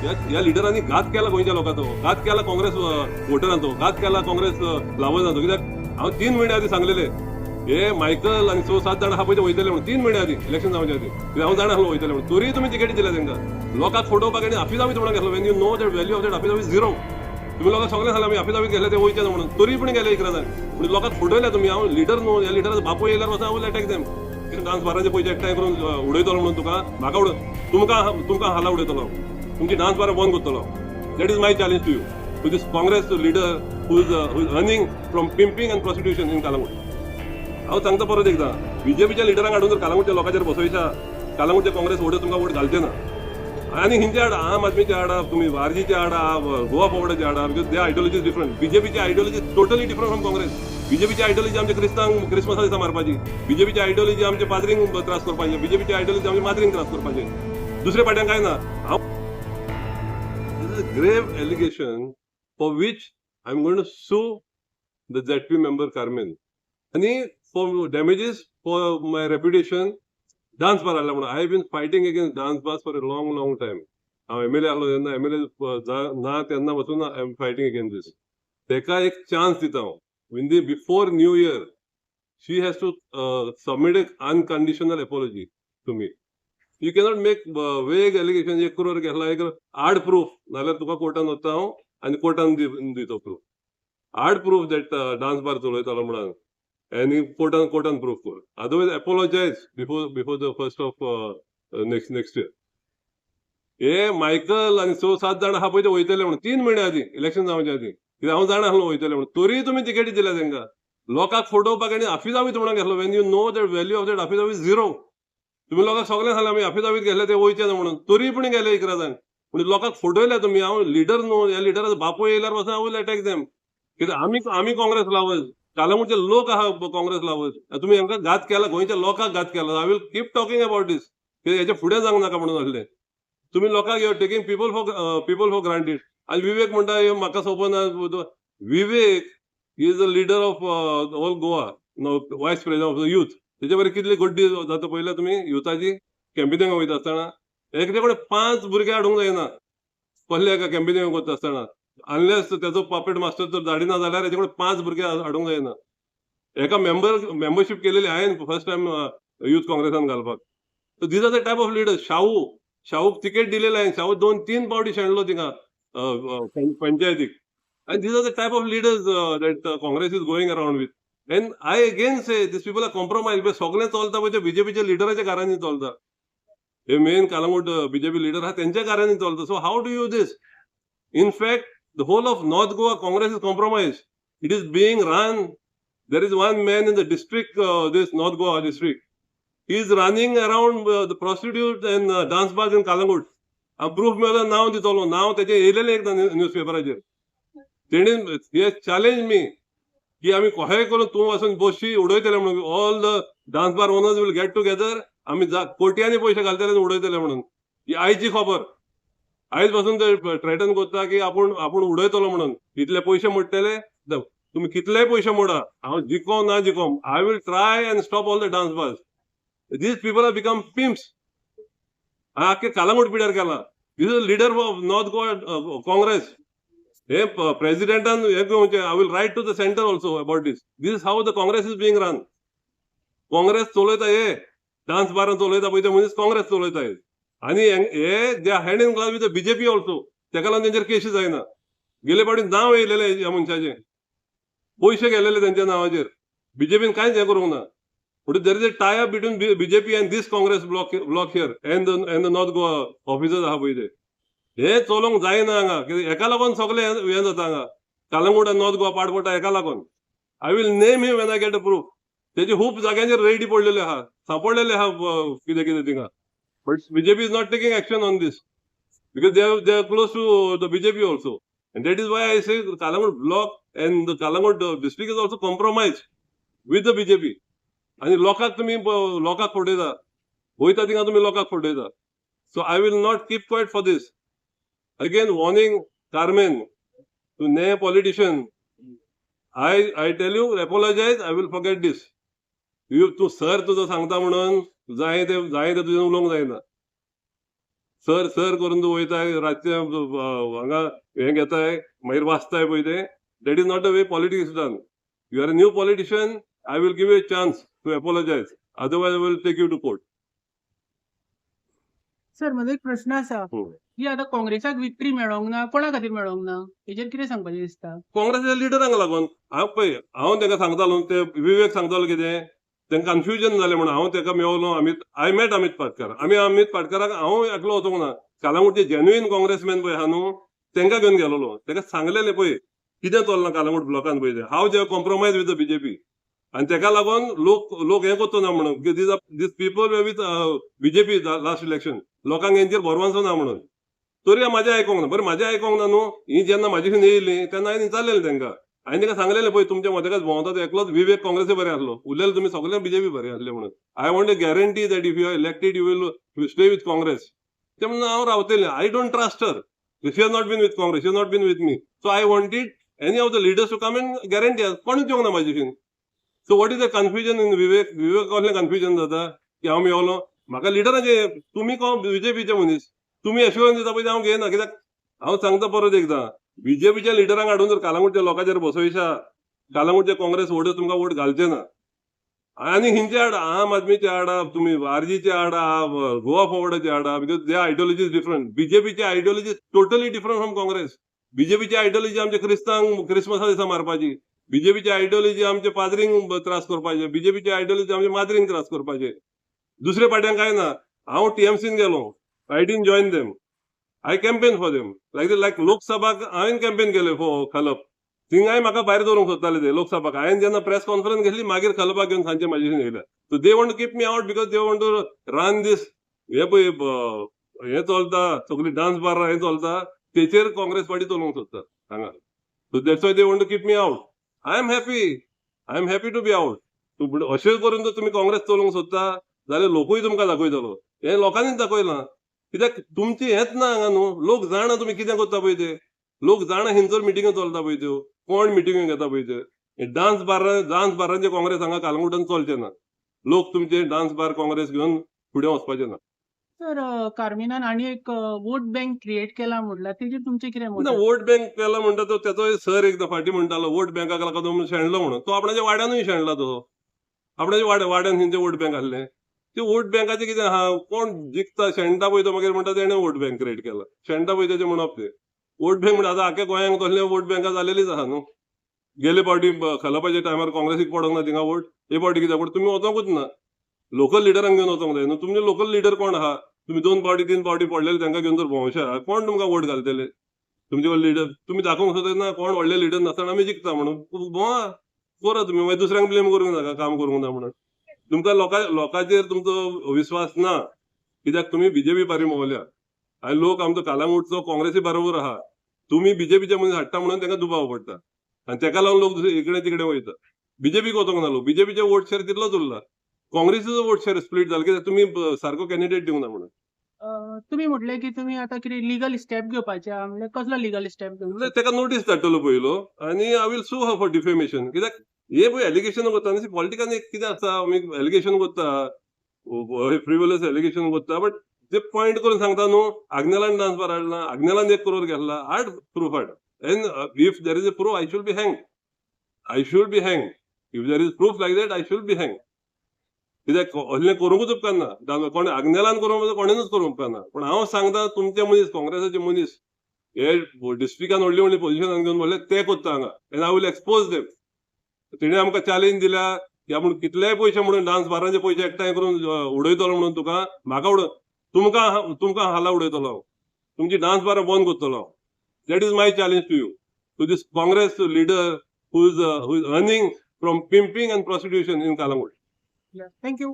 या लिडरांनी घात केला गोंयच्या लोकांचो, घात केला काँग्रेस वोटरांचो, घात केला काँग्रेस लावजांचो. कित्याक हांव 3 म्हयने आदीं सांगलेले हे मायकल आनी 6-7 जाणां आहा पळय ते वयतले म्हणून 3 म्हयने आदीं इलेक्शन जावचे आदीं. कित्याक हांव जाणा आसलो वयतले म्हणून. तरी तुमी तिकेटी दिल्या तांकां. लोकांक फोटोवपाक आनी अफिदावीत म्हणून घेतलो. When you know that value of that affidavit zero. तुम्ही लोकांक सगळें सांगलें आमी अफिदावीत घेतले ते वयचे ना म्हणून. तरी पूण गेले इकरांनी. पूण लोकांक फटयल्या तुमी. हांव लिडर न्हू, ह्या लिडराचो बापूय येयल्यार वचून हांव अटॅक देम. डान्स बाराचे पयशे एकठांय करून उडयतलो म्हणून तुका म्हाका तुमकां हाला उडयतलो. तुमची डान्स बार बंद करतलो. That is my challenge to you, to this Congress leader who is earning from pimping and prostitution in Calangute. हांव सांगता परत एकदां, बीजेपीच्या लिडरांक हाडून जर कालांगूटच्या लोकांचेर बसयता, कालांगूटचे काँग्रेस वोट तुमकां वोट घालचे ना. आनी हिंचे हाडा, आम आदमीचे हाडा, तुम्ही आरजीचे हाडा, गोवा फॉरवर्डाचे हाडा, because they ideology is different. बीजेपीची ideology totally different from Congress. बीजेपीची आयडियोलॉजी आमच्या क्रिस्तांक क्रिसमसा दिसा मारपाची, बीजेपीची आयडियोलॉजी आमच्या पाद्रींक त्रास करपाचे, बीजेपीची आयडियोलॉजी आमच्या माद्रींक त्रास करपाचे. दुसऱ्या पाट्यां काय ना. दिस is a grave allegation for which I am going to sue the ZP member Carmen. आणि for damages for my reputation dance bar हाडला म्हणून. I have been fighting against dance bars for a long time. हांव MLA आहलो तेन्ना, MLA ना तेन्ना पासून I am fighting against this. तेका एक चान्स दिता हांव. Before new year she has to submit एक unconditional apology to me. You cannot make वेग एलिगेशन. 1 करोड घेतला, एक हार्ड प्रूफ, नाल्यार तुका कोर्टान वता हांव आनी कोर्टान दितो proof. Hard proof that dance bar चलयतालो म्हणून. आणि कोर्टान प्रूफ कर. Otherwise apologise before the first of next year. हे मायकल आणि 6-7 जाणां आहा पळय ते वयतले म्हणून 3 म्हयने आदीं इलेक्शन जावचे आदीं. कित्याक हांव जाणा आसलो वयतले म्हणून. तरी तुमी तिकेटी दिल्या तांकां. लोकांक फोटोवपाक आनी अफिदावीत म्हणून घेतलो. When you know that value of that affidavit zero. तुम्ही लोकांक सगळें सांगलें आमी अफिदावीत घेतले ते वयचे ना म्हणून. तरी पूण गेले इकरांनी. पूण लोकांक फटयल्या तुमी. हांव लिडर न्हू, ह्या लिडराचो बापूय येयल्यार वचून हांव अटॅक देम. कित्याक आमी काँग्रेस लावज, कालांगूटचे लोक आहा काँग्रेस लावज. तुम्ही हांकां घात केला, गोंयच्या लोकांक घात केला. I will keep talking about this. हेच्या फुडें जावंक नाका म्हणून आसलें. तुम्ही लोकांक you are taking people for granted. आनी विवेक म्हणटा म्हाका सोपना. Vivek is a leader of all Goa, vice president of the youth. तेचे बरें कितली गड्डी जाता पळयल्या तुमी युथाची कॅम्पेनिंग वयता आसतना. एकटे कडेन 5 भुरगे हाडूंक जायना कसले कॅम्पेनिंग करता आसतना. अनलेस तेजो पपेट मास्टर जर धाडी ना जाल्यार हेजे कडेन 5 भुरगे हाडूंक जायना. एका मेंबरशीप केलेली हांवें फर्स्ट टायम युथ काँग्रेसान घालपाक. So these are the type of leaders. शाहूक तिकेट दिलेली हांवें. शाहू 2-3 पावटी शेणलो थिंगा पंचायतीक. And these are the type of leaders that Congress is going around with. And I again say these people are compromised. सगळें चलता पळय ते बीजेपीच्या लिडराच्या कारांनी चलता. हे मेन कालांगूट बीजेपी लिडर आहा तेंच्या कारांनी चलता. So how do you this? In fact, the whole of North Goa Congress is compromised. It is being run. There is one man in the district, this North Goa district. He is running around the prostitutes and dance bars in Kalangut. Proof मेळ्ळो, नांव दितलो. नांव तेचें येयलेलें एकदां न्यूजपेपराचेर. तेणी हे challenge मी की आम्ही कशेंय करून तूं वचून बशी उडयतले म्हणून. All the dance bar owners will get together. आमी कोट्यांनी पयशे घालतले आनी उडयतले म्हणून. ही आयची खबर. आयज पासून ते थ्रेटन करता की आपूण उडयतलो म्हणून. इतले पयशे मोडटले. तुम्ही कितलेय पयशे मोडा, हांव जिखोम ना जिखोम, I will try and stop all the dance bars. These people are become pimps. आख्खे कालांगूट पिड्यार केला. This is leader of north Goa Congress. हे प्रेसिडेंटान हे घेवचें. I will write to the centre also about this. This is how the Congress is being run. Congress चलयता हे dance बारान चलयता पळय ते मनीस काँग्रेस चलयता हे. आनी हे they are hand in glass with the BJP also. तेका लागून तेंचेर केसी जायना. गेले फावटी नांव येयलेलें ह्या मनशाचें. पयशे गेलेले तेंच्या नांवाचेर. बीजेपीन कांयच हें करूंक ना. म्हणटकीर there is a tie up between BJP and this Congress block here and the north Goa officers आहा पळय ते. हे चलोवंक जायना हांगा. कित्याक हेका लागून सगळें हें जाता हांगा. कालांगूट आनी नॉर्थ गोवा पाड पडटा हेका लागून. I will name him when I get a proof. तेजे खूब जाग्यांचेर रेडी पडलेले आहा, सांपडलेले आहा कितें कितें थिंगा. But BJP is not taking action on this because they are close to the BJP also. And that is why I say Calangute block and the Calangute district is also compromise with the BJP. आनी लोकांक तुमी लोकांक फटयता. वयता थिंगा तुमी लोकांक फटयता. So I will not keep quiet for this. Again, warning Carmen, to name politician. I tell you, apologize. I will forget this. तू सर तुझं सांगता म्हणून जाय ते तुझें उलोवंक जायना. सर सर करून तूं वयताय रातचे हांगा हें घेताय मागीर वाचताय पळय ते that is not the way politics is done. You are a new politician, I will give you a chance to apologise, otherwise I will take you to court. Sir म्हजो एक प्रश्न आसा की आतां काँग्रेसाक विक्ट्री मेळोंक ना, कोणा खातीर मेळोंक ना, हेजेर कितें सांगपाचें दिसता? काँग्रेसच्या लिडरांक लागून. हांव तांकां सांगतालो ते विवेक सांगतालो कितें तांकां कन्फ्युजन जालें म्हणून हांव ताका मेवलो आय मेट अमित पाटकर. अमित पाटकराक हांव एकलो वचोंक ना. कालांगूटचे जेन्युइन काँग्रेसमॅन पळय आहा न्हू तांकां घेवन गेलोलो. ताका सांगलेलें पळय कितें चलना कालांगूट ब्लॉकान पळय तें हाव जे कॉम्प्रोमायज विथ द बीजेपी. आनी ताका लागून लोक हें करचो ना म्हणून these people way with BJP last election लोकांक हेंचेर भरवंसो ना म्हणून. तरी म्हाजें आयकोंक ना. बरें म्हाजें आयकोंक ना न्हू, ही जेन्ना म्हाजे कडेन येयलीं तेन्ना हांवें विचारलेलें तांकां. हांवें ताका सांगलेलें पळय तुमच्या मदकाच भोंवता तो एकलोच विवेक काँग्रेसी बरें आसलो, उरलेले तुमी सगळे बीजेपी बरें आसले म्हणून. I want a guarantee that if you are elected you will stay with Congress. ते म्हणून हांव रावतलें. I don't trust her. She has not been with Congress, she has not been with me. So I wanted any of the leaders to come and guarantee. कोणूच येवंक ना म्हाजे कडेन. So what is the confusion in Vivek कसलें confusion जाता की हांव मेवलो. म्हाका लिडराचे तुमी कोण बीजेपीचे मनीस तुमी एश्युरन्स दिता पळय हांव घेयना. कित्याक हांव सांगता परत एकदां बीजेपीच्या लिडरांक हाडून जर कालांगूटच्या लोकांचेर बसयशा कालांगूटचे काँग्रेस वोट तुमकां वोट घालचे ना. आनी हिंचे हाडा आम आदमीचे हाडा, तुमी आरजीचे हाडा, गोवा फॉरवर्डाचे हाडा, because they ideology is different. बीजेपीची ideology totally different from Congress. बीजेपीची आयडियोलॉजी आमच्या क्रिस्तांक क्रिसमसा दिसा मारपाची. बीजेपीची आयडियोलॉजी आमच्या पाद्रींक त्रास करपाचे. बीजेपीची आयडियोलॉजी आमच्या माद्रींक त्रास करपाचे. दुसरे पार्ट्यांक काय ना. हांव टीएमसीन गेलो. I didn't join them. I campaign for them. Like लोकसभाक हांवें कॅम्पेन केलें फॉर खलप. थिंगाय म्हाका भायर दवरूंक सोदताले ते लोकसभाक. हांवें जेन्ना प्रेस कॉन्फरन्स घेतली मागीर खलपाक घेवन सांजचे म्हाजे कडेन येयल्या. So they want to keep me out because they want to run this हे पळय हें चलता सगळी डान्स बार हें चलता तेचेर काँग्रेस पार्टी चलोवंक सोदता हांगा. So that's why they want to keep me out. I am happy to be out. अशें करून जर तुमी काँग्रेस चलोवंक सोदता जाल्यार लोकूय तुमकां दाखयतलो. हें लोकांनीच दाखयलां. कित्याक तुमचें हेंच ना हांगा न्हू. लोक जाणा तुमी कितें करता पळय ते. लोक जाणा हिंचर मिटिंगो चलता पळय त्यो कोण मिटिंगो घेता पळय ते डान्स बारांचे काँग्रेस हांगा कालंगुटान चलचें ना. लोक तुमचे डान्स बार काँग्रेस घेवन फुडें वचपाचे ना. सर कार्मिनान आनी एक वोट बँक क्रिएट केला म्हटल्यार तेजेर तुमचें कितें मत? ना वोट बँक केला म्हणटा तो तेचो सर एकदां फाटीं म्हणटालो वोट बँकाक लागून तो शेणलो म्हणून. तो आपणाच्या वाड्यानूय शेणला तो. आपणाच्या वाड्यान खंयचे वोट बँक आहले ते वोट बँकाचे कितें आहा कोण जिखता शेणटा पळय तो मागीर म्हणटा तेणें वोट बँक क्रिएट केला. शेणटा पळय तेजें म्हणप ते. वोट बँक म्हणजे आतां आख्या गोंयांक तसले वोट बँका जालेलीच आहा न्हू. गेले फावटी खलपाच्या टायमार काँग्रेसीक पडोंक ना थिंगा वोट. हे फावटी कित्याक पूण तुमी वचोंकूच ना. लोकल लिडरांक घेवन वचोंक जाय न्हू. तुमचे लोकल लिडर कोण आहा तुमी 2 फावटी 3 फावटी पडलेले तांकां घेवन जर भोंवशा कोण तुमकां वोट घालतले. तुमचे लिडर तुमी दाखोवंक सोदना कोण व्हडले लिडर नासतना आमी जिखता म्हणून भोंवा करा तुमी. मागीर दुसऱ्यांक ब्लेम करूंक नाका काम करूंक ना म्हणून. तुमकां लोकांचेर तुमचो विश्वास ना कित्याक तुमी बीजेपी पारी मोवल्या. आनी लोक आमचो कालांगूटचो काँग्रेसी बरोबर आहा. तुमी बीजेपीचे मनीस हाडटा म्हणून तांकां दुबाव पडटा आनी ताका लागून लोक दुसरे इकडे तिकडे वयता. बीजेपीक वचोंक ना लोक. बीजेपीचे वोट शेअर तितलोच उरला. काँग्रेसीचो वोट शेअर स्प्लीट जाला कित्याक तुमी सारको कॅन्डिडेट दिवंक ना म्हणून. तुमी म्हटलें की तुमी आतां कितें लिगल स्टेप घेवपाचे आहा म्हणल्यार कसलो लिगल स्टेप घेवपाचो? ताका नोटीस धाडटलो पयलो आनी आय विल सू हर फॉर डिफेमेशन. कित्याक हे पळय एलिगेशन करता पॉलिटिकान एक कितें आसता आमी एलिगेशन करता फ्रिवलस एलिगेशन करता बट ते पॉयंट करून सांगता न्हू आग्नेलान डान्स बार हाडला आग्नेलान 1 करोड घेतला हाड प्रूफ हाड. End if there is a proof I should be hang. If there is proof like that I should be hang. कित्याक असलें करूंकूच उपकारना. कोण आग्नेलान करूंक कोणेनूच करूंक उपकारना. पूण हांव सांगता तुमचे मनीस काँग्रेसाचे मनीस हे डिस्ट्रिक्टान व्हडली पोजिशनान घेवन व्हडले ते करता हांगा end I will expose them. तेणें आमकां चॅलेंज दिल्या की आपूण कितलेय पयशे म्हणून डान्स बारांचे पयशे एकठांय करून उडयतलो म्हणून म्हाका तुमकां हाला उडयतलो हांव. तुमची डान्स बारां बंद करतलो हांव. That is my challenge to you to this Congress leader who is earning from pimping and prostitution in Calangute. Thank you.